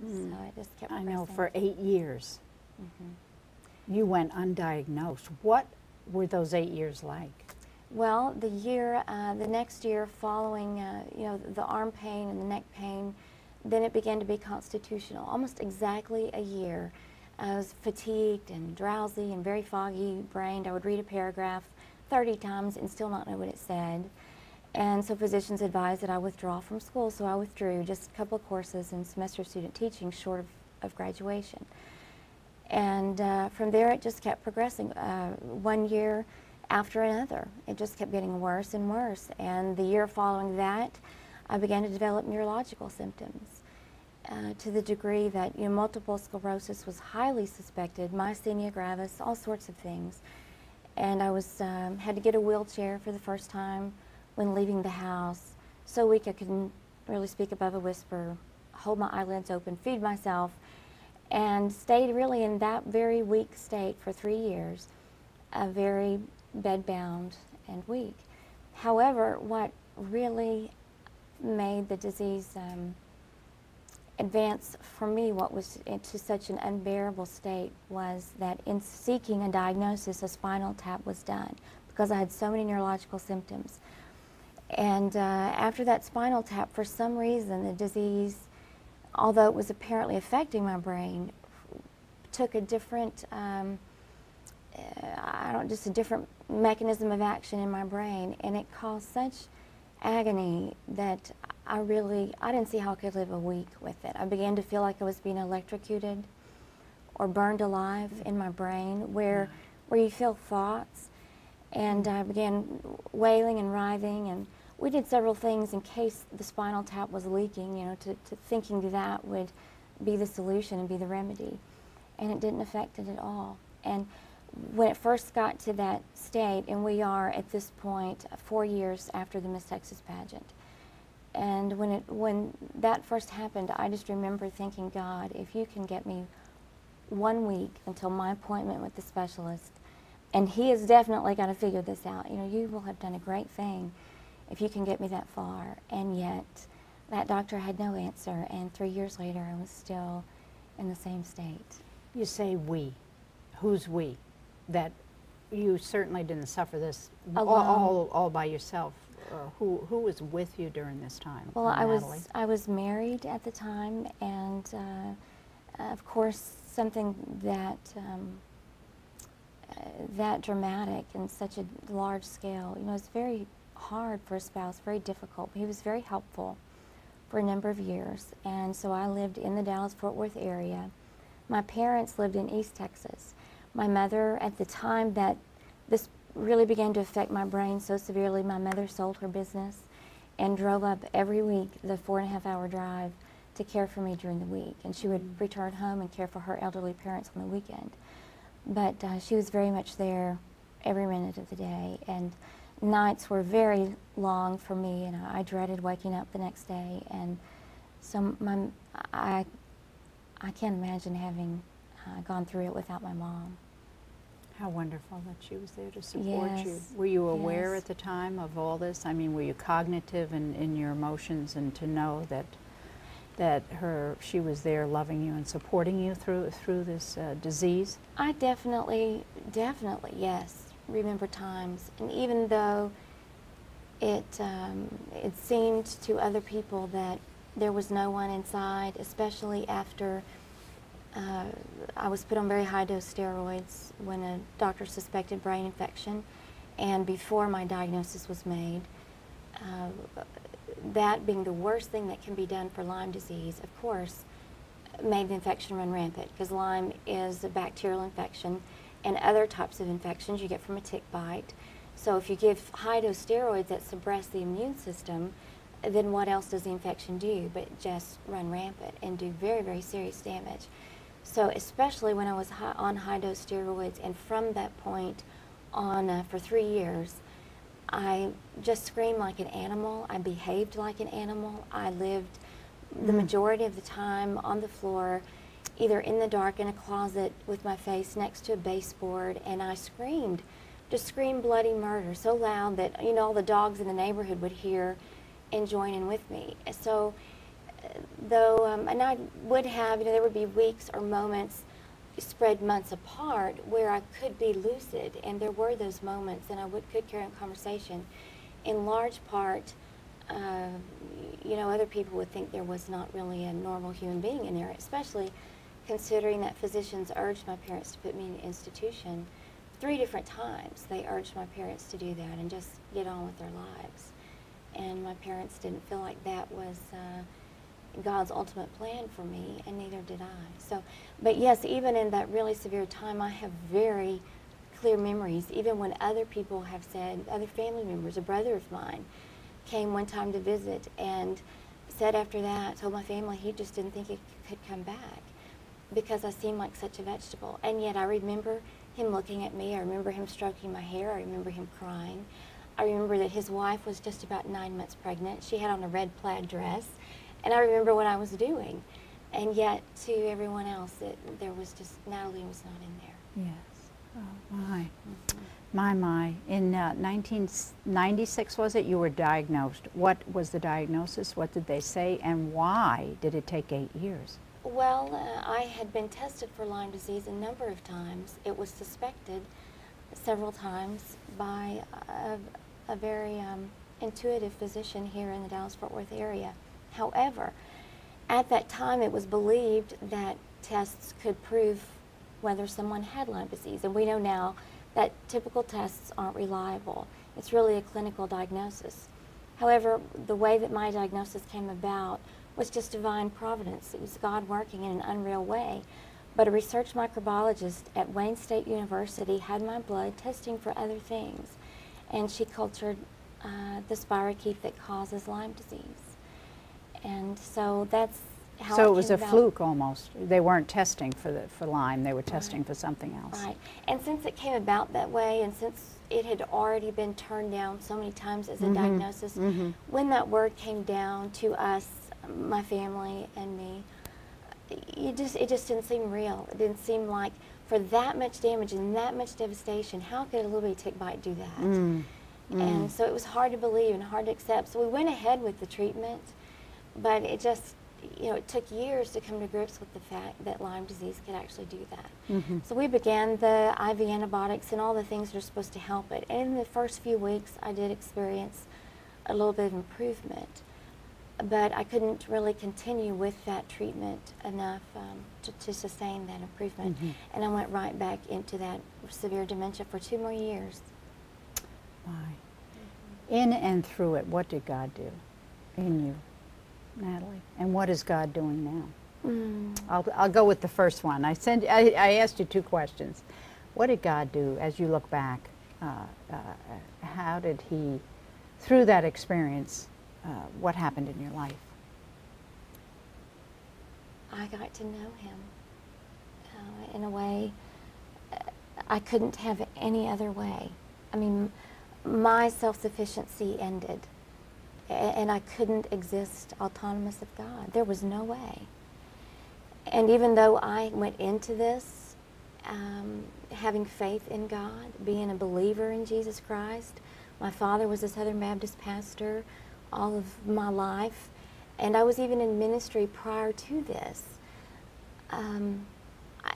So I just kept I know progressing. for 8 years Mm-hmm. you went undiagnosed. What were those 8 years like? Well, the next year following, the arm pain and the neck pain, then it began to be constitutional. Almost exactly a year. I was fatigued and drowsy and very foggy brained. I would read a paragraph 30 times and still not know what it said. And so physicians advised that I withdraw from school, so I withdrew just a couple of courses in semester student teaching short of graduation. And from there it just kept progressing. 1 year after another, it just kept getting worse and worse. And the year following that, I began to develop neurological symptoms to the degree that multiple sclerosis was highly suspected, myasthenia gravis, all sorts of things. And I was had to get a wheelchair for the first time when leaving the house, so weak I couldn't really speak above a whisper, hold my eyelids open, feed myself, and stayed really in that very weak state for 3 years, very bedbound and weak. However, what really made the disease advance for me, what was into such an unbearable state, was that in seeking a diagnosis, a spinal tap was done because I had so many neurological symptoms. And after that spinal tap, for some reason, the disease, although it was apparently affecting my brain, took a different, just a different mechanism of action in my brain, and it caused such agony that I didn't see how I could live a week with it. I began to feel like I was being electrocuted or burned alive in my brain, where you feel thoughts. And I began wailing and writhing, and we did several things in case the spinal tap was leaking, to thinking that would be the solution and be the remedy. And it didn't affect it at all. And when it first got to that state, and we are at this point 4 years after the Miss Texas pageant, and when that first happened, I just remember thinking, God, if you can get me 1 week until my appointment with the specialist, and he has definitely got to figure this out, you will have done a great thing if you can get me that far. And yet, that doctor had no answer, and 3 years later, I was still in the same state. You say we. Who's we? That you certainly didn't suffer this all by yourself. Who was with you during this time? Well, Natalie? I was married at the time, and of course, something that dramatic and such a large scale, it's very hard for a spouse, very difficult. But he was very helpful for a number of years, and so I lived in the Dallas-Fort Worth area. My parents lived in East Texas. My mother, at the time that this really began to affect my brain so severely, my mother sold her business and drove up every week the 4.5-hour drive to care for me during the week. And she would return home and care for her elderly parents on the weekend. But she was very much there every minute of the day. And nights were very long for me, and I dreaded waking up the next day. And so I can't imagine having gone through it without my mom. How wonderful that she was there to support you. Yes. Were you aware Yes. at the time of all this? I mean, were you cognitive in your emotions, and to know that she was there loving you and supporting you through this disease? I definitely, yes, remember times. And even though it seemed to other people that there was no one inside, especially after I was put on very high-dose steroids when a doctor suspected brain infection, and before my diagnosis was made. That being the worst thing that can be done for Lyme disease, of course, made the infection run rampant, because Lyme is a bacterial infection, and other types of infections you get from a tick bite. So if you give high-dose steroids that suppress the immune system, then what else does the infection do but just run rampant and do very, very serious damage. So especially when I was on high-dose steroids, and from that point on for 3 years, I just screamed like an animal. I behaved like an animal. I lived the majority of the time on the floor, either in the dark in a closet with my face next to a baseboard, and I screamed, just screamed bloody murder so loud that all the dogs in the neighborhood would hear and join in with me. So though, and I would have, there would be weeks or moments spread months apart where I could be lucid, and there were those moments, and I could carry on conversation. In large part, other people would think there was not really a normal human being in there, especially considering that physicians urged my parents to put me in an institution 3 different times. They urged my parents to do that and just get on with their lives. And my parents didn't feel like that was God's ultimate plan for me, and neither did I. So, but yes, even in that really severe time, I have very clear memories, even when other people have said, other family members, a brother of mine came one time to visit and said after that, told my family he just didn't think he could come back because I seemed like such a vegetable. And yet I remember him looking at me, I remember him stroking my hair, I remember him crying. I remember that his wife was just about 9 months pregnant. She had on a red plaid dress. And I remember what I was doing. And yet, to everyone else, there was just, Natalie was not in there. Yes. Oh, my. Mm-hmm. My. In 1996, was it, you were diagnosed. What was the diagnosis? What did they say? And why did it take 8 years? Well, I had been tested for Lyme disease a number of times. It was suspected several times by a very intuitive physician here in the Dallas-Fort Worth area. However, at that time it was believed that tests could prove whether someone had Lyme disease, and we know now that typical tests aren't reliable. It's really a clinical diagnosis. However, the way that my diagnosis came about was just divine providence. It was God working in an unreal way. But a research microbiologist at Wayne State University had my blood testing for other things, and she cultured the spirochete that causes Lyme disease. And so that's how So it was a about. fluke almost. They weren't testing for Lyme, they were testing for something else. Right. And since it came about that way, and since it had already been turned down so many times as a diagnosis, when that word came down to us, my family and me, it just didn't seem real. It didn't seem like, for that much damage and that much devastation, how could a little bitty tick bite do that? And so it was hard to believe and hard to accept. So we went ahead with the treatment, but it just, it took years to come to grips with the fact that Lyme disease could actually do that. So we began the IV antibiotics and all the things that are supposed to help it. And in the first few weeks, I did experience a little bit of improvement, but I couldn't really continue with that treatment enough to sustain that improvement. And I went right back into that severe dementia for 2 more years. Why? In and through it, what did God do in you, Natalie? And what is God doing now? I'll go with the first one. I asked you 2 questions. What did God do as you look back? How did He, through that experience, what happened in your life? I got to know Him in a way I couldn't have any other way. I mean, my self-sufficiency ended, and I couldn't exist autonomous of God. There was no way. And even though I went into this having faith in God, being a believer in Jesus Christ, my father was a Southern Baptist pastor all of my life, and I was even in ministry prior to this.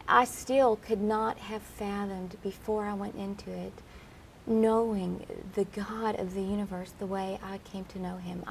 I still could not have fathomed before I went into it, knowing the God of the universe the way I came to know Him.